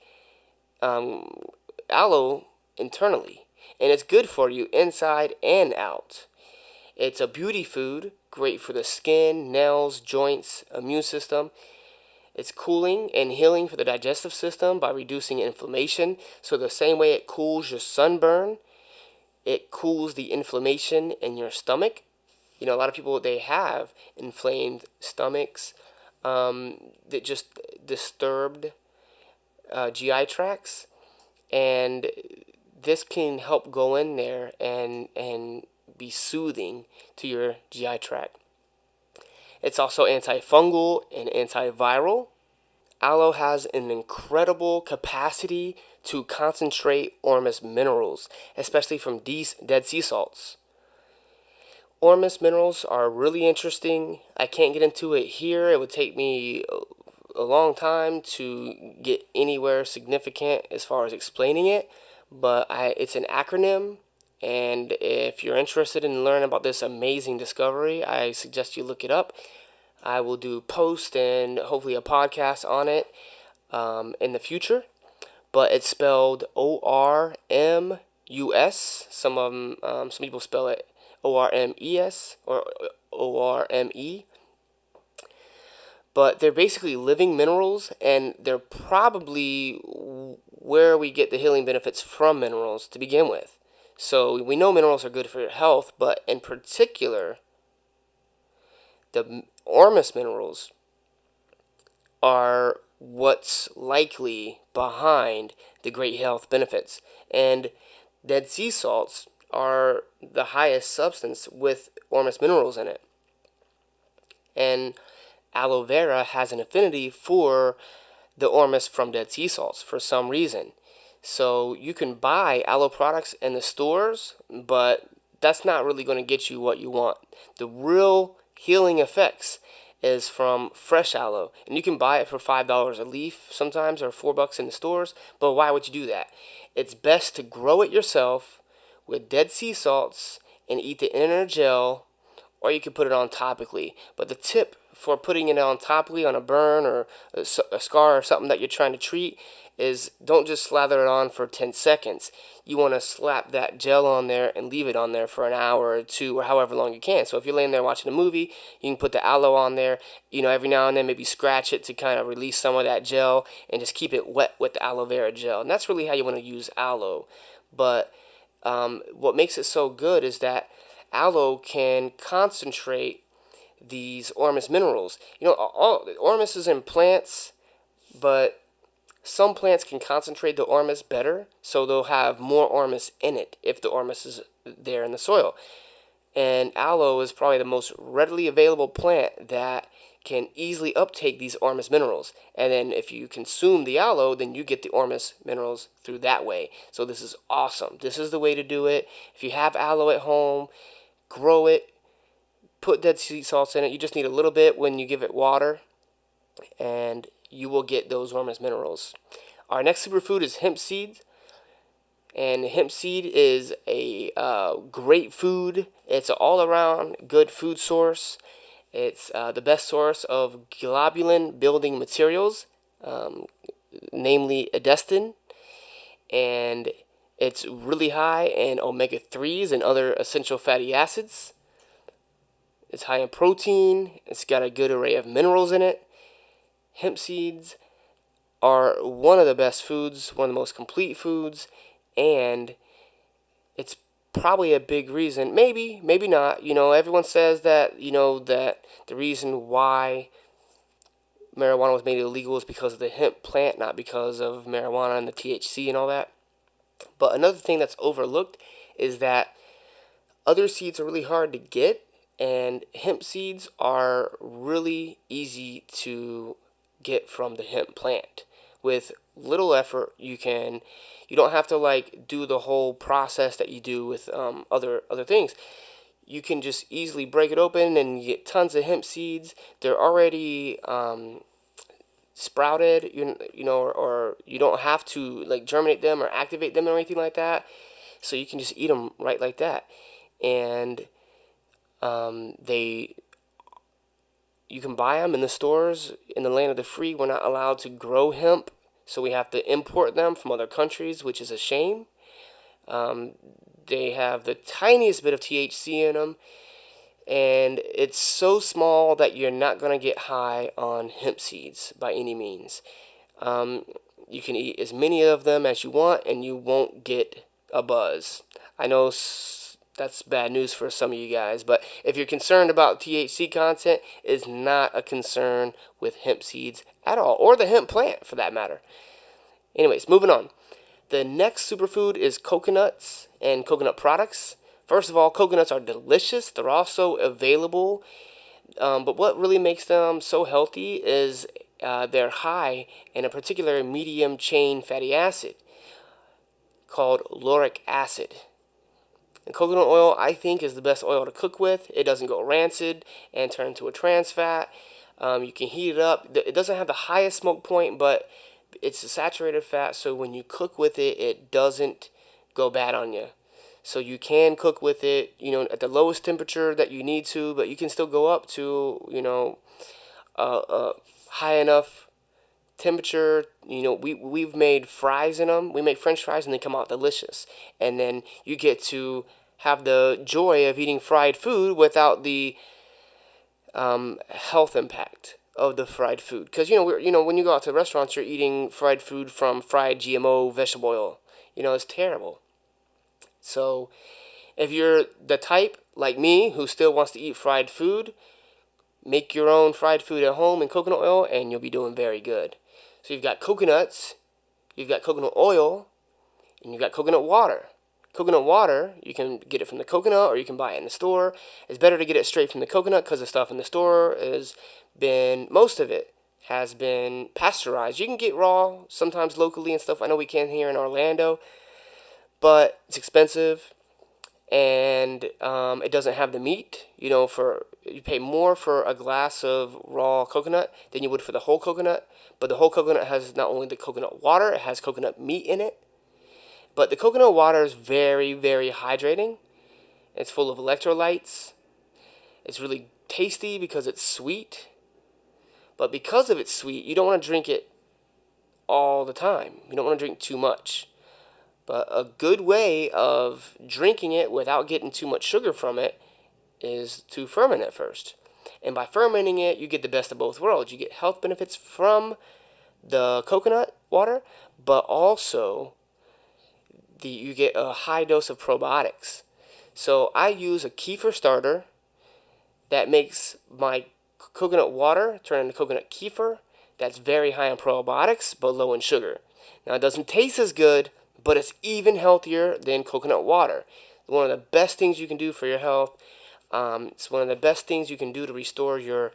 B: aloe internally. And it's good for you inside and out. It's a beauty food, great for the skin, nails, joints, immune system. It's cooling and healing for the digestive system by reducing inflammation. So the same way it cools your sunburn, it cools the inflammation in your stomach. A lot of people, they have inflamed stomachs that just disturbed GI tracts. And this can help go in there and be soothing to your GI tract. It's also antifungal and antiviral. Aloe has an incredible capacity to concentrate ormus minerals, especially from dead sea salts. Ormus minerals are really interesting. I can't get into it here. It would take me a long time to get anywhere significant as far as explaining it, but it's an acronym, and if you're interested in learning about this amazing discovery, I suggest you look it up. I will do a post and hopefully a podcast on it in the future, but it's spelled ORMUS. Some people spell it ORMES or ORME. But they're basically living minerals, and they're probably where we get the healing benefits from minerals to begin with. So we know minerals are good for your health, but in particular, the ormus minerals are what's likely behind the great health benefits. And dead sea salts are the highest substance with ormus minerals in it. And aloe vera has an affinity for the ormus from dead sea salts for some reason. So you can buy aloe products in the stores, but that's not really going to get you what you want. The real healing effects is from fresh aloe, and you can buy it for $5 a leaf sometimes, or $4 in the stores. But why would you do that? It's best to grow it yourself with dead sea salts and eat the inner gel, or you can put it on topically. But the tip for putting it on topically on a burn or a scar or something that you're trying to treat is don't just slather it on for 10 seconds. You want to slap that gel on there and leave it on there for an hour or two or however long you can. So if you're laying there watching a movie, you can put the aloe on there, every now and then maybe scratch it to kind of release some of that gel and just keep it wet with the aloe vera gel. And that's really how you want to use aloe. But what makes it so good is that aloe can concentrate these ormus minerals. All ormus is in plants, but some plants can concentrate the ormus better, so they'll have more ormus in it if the ormus is there in the soil. And aloe is probably the most readily available plant that can easily uptake these ormus minerals. And then if you consume the aloe, then you get the ormus minerals through that way. So this is awesome. This is the way to do it. If you have aloe at home, grow it, put dead sea salts in it. You just need a little bit when you give it water, and you will get those ormus minerals. Our next superfood is hemp seeds. And hemp seed is a great food. It's an all-around good food source. It's the best source of globulin building materials, namely edestin. And it's really high in omega-3s and other essential fatty acids. It's high in protein. It's got a good array of minerals in it. Hemp seeds are one of the best foods, one of the most complete foods, and it's probably a big reason, maybe not, everyone says that, that the reason why marijuana was made illegal is because of the hemp plant, not because of marijuana and the THC and all that. But another thing that's overlooked is that other seeds are really hard to get, and hemp seeds are really easy to get from the hemp plant. With little effort, you don't have to like do the whole process that you do with other things. You can just easily break it open and you get tons of hemp seeds. They're already sprouted, or you don't have to like germinate them or activate them or anything like that. So you can just eat them right like that. And you can buy them in the stores. In the land of the free, we're not allowed to grow hemp, so we have to import them from other countries, which is a shame. They have the tiniest bit of THC in them, and it's so small that you're not going to get high on hemp seeds by any means. You can eat as many of them as you want, and you won't get a buzz. I know that's bad news for some of you guys, but if you're concerned about THC content, it's not a concern with hemp seeds at all, or the hemp plant for that matter. Anyways, moving on. The next superfood is coconuts and coconut products. First of all, coconuts are delicious. They're also available, but what really makes them so healthy is they're high in a particular medium chain fatty acid called lauric acid. And coconut oil, I think, is the best oil to cook with. It doesn't go rancid and turn into a trans fat. You can heat it up. It doesn't have the highest smoke point, but it's a saturated fat, so when you cook with it, it doesn't go bad on you. So you can cook with it, at the lowest temperature that you need to, but you can still go up to, high enough temperature. We've made fries in them. We make French fries and they come out delicious. And then you get to have the joy of eating fried food without the health impact of the fried food. Because when you go out to restaurants, you're eating fried food from fried GMO vegetable oil. It's terrible. So if you're the type like me who still wants to eat fried food, make your own fried food at home in coconut oil and you'll be doing very good. So you've got coconuts, you've got coconut oil, and you've got coconut water. Coconut water, you can get it from the coconut or you can buy it in the store. It's better to get it straight from the coconut because the stuff in the store most of it has been pasteurized. You can get raw sometimes locally and stuff. I know we can here in Orlando, but it's expensive and it doesn't have the meat. You pay more for a glass of raw coconut than you would for the whole coconut. But the whole coconut has not only the coconut water, it has coconut meat in it. But the coconut water is very, very hydrating. It's full of electrolytes. It's really tasty because it's sweet. But because of it's sweet, you don't want to drink it all the time. You don't want to drink too much. But a good way of drinking it without getting too much sugar from it is to ferment it first. And by fermenting it, you get the best of both worlds. You get health benefits from the coconut water, but also you get a high dose of probiotics. So I use a kefir starter that makes my coconut water turn into coconut kefir. That's very high in probiotics, but low in sugar. Now, it doesn't taste as good, but it's even healthier than coconut water. One of the best things you can do for your health. It's one of the best things you can do to restore your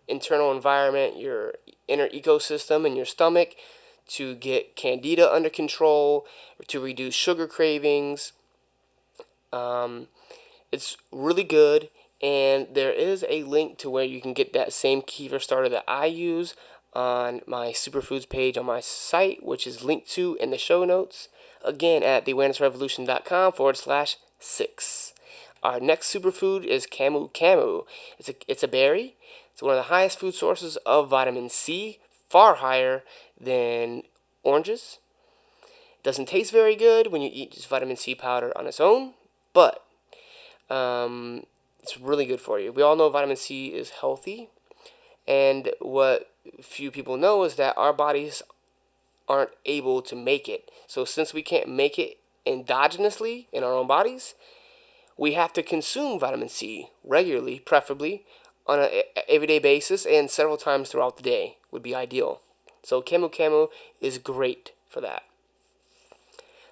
B: internal environment, your inner ecosystem in your stomach, to get candida under control, to reduce sugar cravings. It's really good, and there is a link to where you can get that same kefir starter that I use on my Superfoods page on my site, which is linked to in the show notes. Again, at theawarenessrevolution.com/6. Our next superfood is camu camu. It's a berry. It's one of the highest food sources of vitamin C, far higher than oranges. It doesn't taste very good when you eat just vitamin C powder on its own, but it's really good for you. We all know vitamin C is healthy, and what few people know is that our bodies aren't able to make it. So since we can't make it endogenously in our own bodies, we have to consume vitamin C regularly, preferably on an everyday basis and several times throughout the day would be ideal. So camu camu is great for that.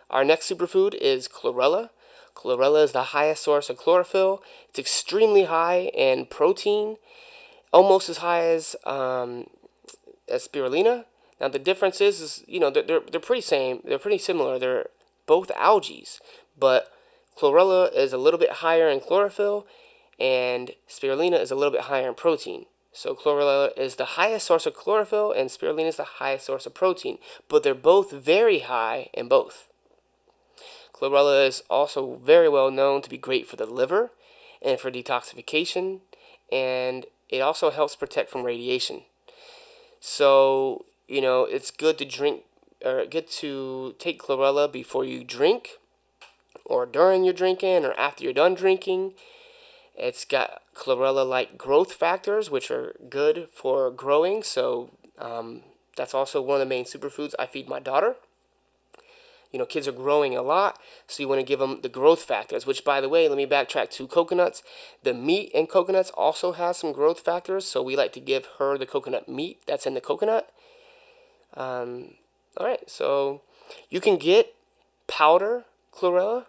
B: Our next superfood is chlorella. Chlorella is the highest source of chlorophyll. It's extremely high in protein. almost as high as spirulina. Now the difference is they're pretty same. They're pretty similar. They're both algae, but chlorella is a little bit higher in chlorophyll, and spirulina is a little bit higher in protein. So chlorella is the highest source of chlorophyll, and spirulina is the highest source of protein. But they're both very high in both. Chlorella is also very well known to be great for the liver and for detoxification, and it also helps protect from radiation. So, it's good to drink or good to take chlorella before you drink, or during your drinking, or after you're done drinking. It's got chlorella-like growth factors, which are good for growing. So that's also one of the main superfoods I feed my daughter. Kids are growing a lot, so you want to give them the growth factors, which, by the way, let me backtrack to coconuts. The meat in coconuts also has some growth factors, so we like to give her the coconut meat that's in the coconut. All right, so you can get powder chlorella,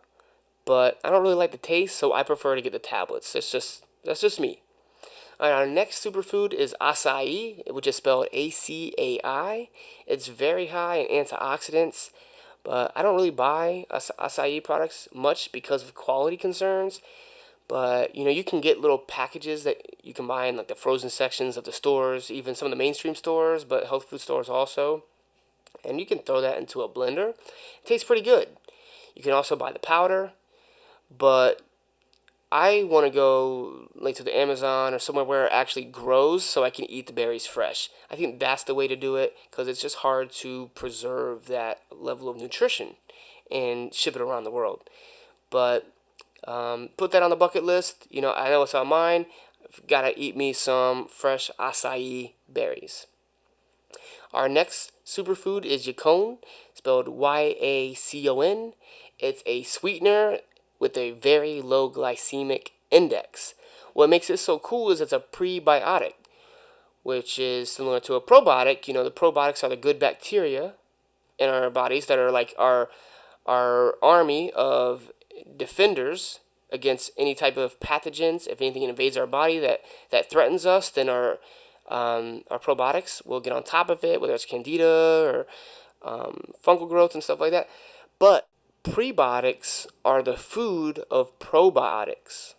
B: but I don't really like the taste, so I prefer to get the tablets. That's just me. All right, our next superfood is acai, which is spelled ACAI. It's very high in antioxidants, but I don't really buy acai products much because of quality concerns. But you can get little packages that you can buy in like the frozen sections of the stores, even some of the mainstream stores, but health food stores also. And you can throw that into a blender. It tastes pretty good. You can also buy the powder, but I want to go like to the Amazon or somewhere where it actually grows so I can eat the berries fresh. I think that's the way to do it, because it's just hard to preserve that level of nutrition and ship it around the world. But put that on the bucket list. I know it's on mine. I've got to eat me some fresh acai berries. Our next superfood is yacon, spelled YACON. It's a sweetener with a very low glycemic index. What makes it so cool is it's a prebiotic, which is similar to a probiotic. The probiotics are the good bacteria in our bodies that are like our army of defenders against any type of pathogens. If anything invades our body that threatens us, then our probiotics will get on top of it, whether it's candida or fungal growth and stuff like that. But prebiotics are the food of probiotics.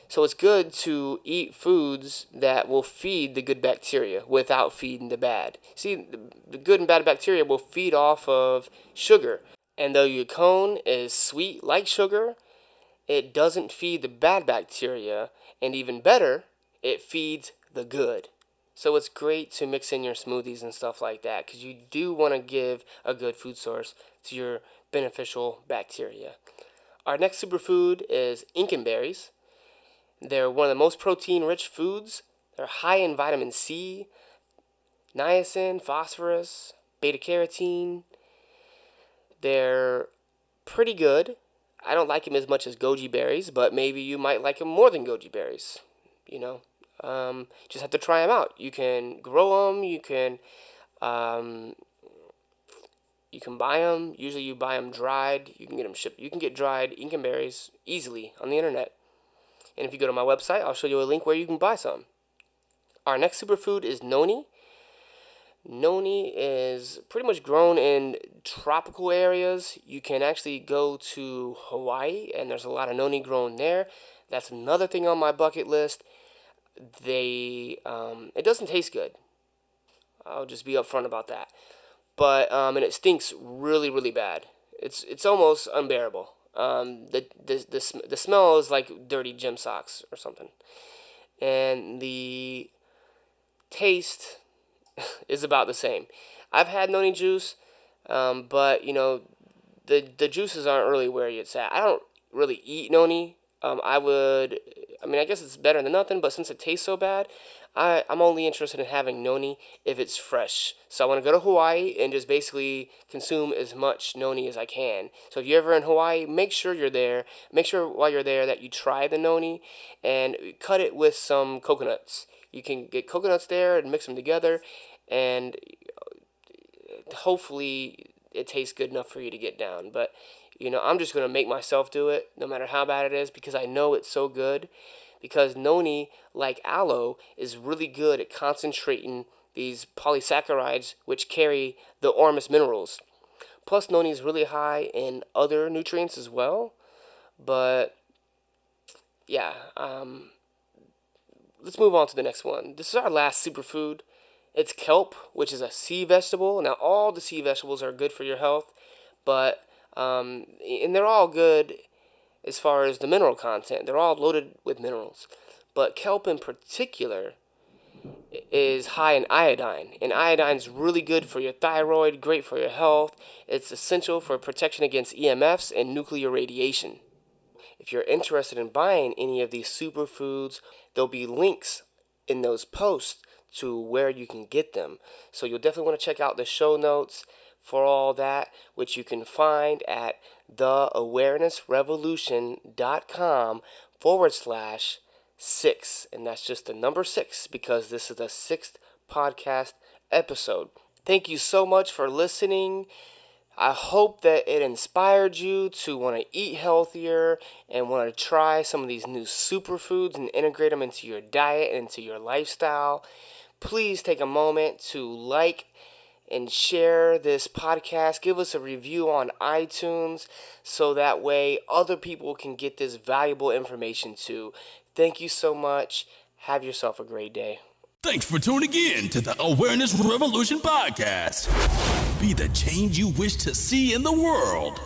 B: So it's good to eat foods that will feed the good bacteria without feeding the bad. See, the good and bad bacteria will feed off of sugar. And though yacon is sweet like sugar, it doesn't feed the bad bacteria. And even better, it feeds the good. So it's great to mix in your smoothies and stuff like that, because you do want to give a good food source to your beneficial bacteria. Our next superfood is berries. They're one of the most protein-rich foods. They're high in vitamin C, niacin, phosphorus, beta-carotene. They're pretty good. I don't like them as much as goji berries, but maybe you might like them more than goji berries. Just have to try them out. You can grow them. You can buy them. Usually you buy them dried. You can get them shipped. You can get dried berries easily on the internet. And if you go to my website, I'll show you a link where you can buy some. Our next superfood is noni. Noni is pretty much grown in tropical areas. You can actually go to Hawaii, and there's a lot of noni grown there. That's another thing on my bucket list. It doesn't taste good. I'll just be upfront about that. But and it stinks really, really bad. It's almost unbearable. The smell is like dirty gym socks or something, and the taste is about the same. I've had noni juice, but the juices aren't really where it's at. I don't really eat noni. I guess it's better than nothing, but since it tastes so bad, I'm only interested in having noni if it's fresh. So I want to go to Hawaii and just basically consume as much noni as I can. So if you're ever in Hawaii, make sure you're there. Make sure while you're there that you try the noni and cut it with some coconuts. You can get coconuts there and mix them together, and hopefully it tastes good enough for you to get down. But I'm just going to make myself do it no matter how bad it is, because I know it's so good. because noni, like aloe, is really good at concentrating these polysaccharides which carry the ormus minerals. Plus, noni is really high in other nutrients as well. But yeah, let's move on to the next one. This is our last superfood. It's kelp, which is a sea vegetable. Now, all the sea vegetables are good for your health, but and they're all good as far as the mineral content. They're all loaded with minerals. But kelp in particular is high in iodine, and iodine is really good for your thyroid, great for your health. It's essential for protection against EMFs and nuclear radiation. If you're interested in buying any of these superfoods, there'll be links in those posts to where you can get them. So you'll definitely want to check out the show notes for all that, which you can find at theawarenessrevolution.com/6. And that's just the number 6 because this is the 6th podcast episode. Thank you so much for listening. I hope that it inspired you to want to eat healthier and want to try some of these new superfoods and integrate them into your diet and into your lifestyle. Please take a moment to like and share this podcast. Give us a review on iTunes so that way other people can get this valuable information too. Thank you so much. Have yourself a great day.
C: Thanks for tuning in to the Awareness Revolution podcast. Be the change you wish to see in the world.